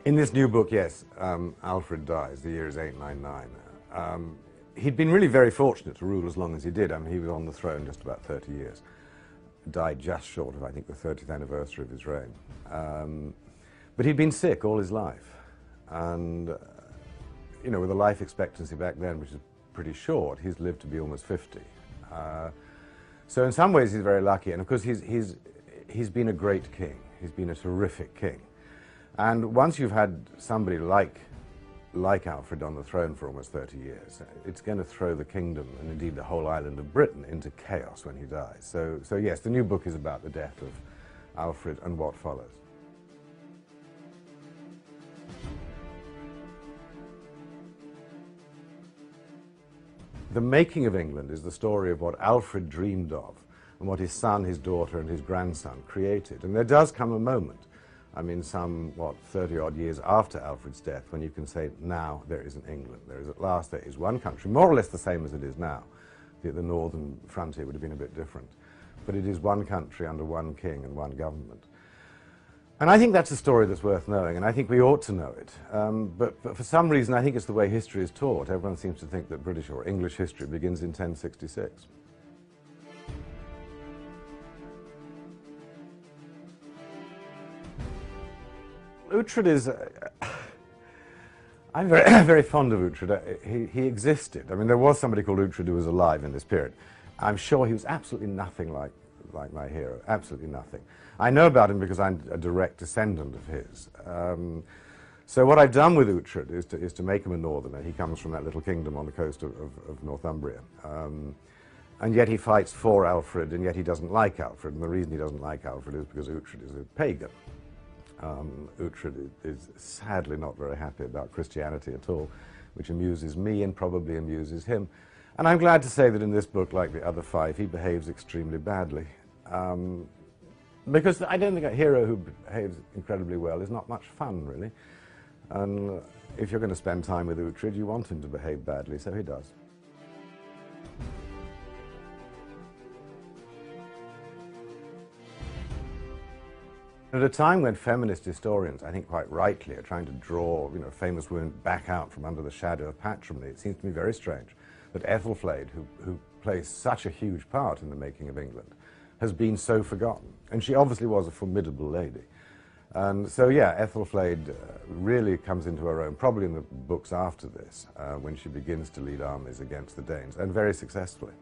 In this new book, yes, Alfred dies. The year is 899. He'd been really very fortunate to rule as long as he did. I mean, he was on the throne just about 30 years. Died just short of, I think, the 30th anniversary of his reign. But he'd been sick all his life. And, you know, with a life expectancy back then, which is pretty short, he's lived to be almost 50. So in some ways, he's very lucky. And of course, he's been a great king. He's been a terrific king. And once you've had somebody like Alfred on the throne for almost 30 years, it's going to throw the kingdom, and indeed the whole island of Britain, into chaos when he dies. So yes, the new book is about the death of Alfred and what follows. The making of England is the story of what Alfred dreamed of and what his son, his daughter, and his grandson created. And there does come a moment, I mean, some, 30-odd years after Alfred's death, when you can say, now there is an England. There is at last, there is one country, more or less the same as it is now. The northern frontier would have been a bit different. But it is one country under one king and one government. And I think that's a story that's worth knowing, and I think we ought to know it. But for some reason, I think it's the way history is taught. Everyone seems to think that British or English history begins in 1066. Uhtred is... I'm very fond of Uhtred. He existed. I mean, there was somebody called Uhtred who was alive in this period. I'm sure he was absolutely nothing like my hero, absolutely nothing. I know about him because I'm a direct descendant of his. So what I've done with Uhtred is to make him a northerner. He comes from that little kingdom on the coast of Northumbria. And yet he fights for Alfred, and yet he doesn't like Alfred. And the reason he doesn't like Alfred is because Uhtred is a pagan. Uhtred is sadly not very happy about Christianity at all, which amuses me and probably amuses him. And I'm glad to say that in this book, like the other five, he behaves extremely badly. Because I don't think a hero who behaves incredibly well is not much fun, really. And if you're going to spend time with Uhtred, you want him to behave badly, so he does. At a time when feminist historians, I think quite rightly, are trying to draw, famous women back out from under the shadow of patrimony, it seems to me very strange that Ethelflaed, who plays such a huge part in the making of England, has been so forgotten. And she obviously was a formidable lady. And so, yeah, Ethelflaed really comes into her own, probably in the books after this, when she begins to lead armies against the Danes, and very successfully.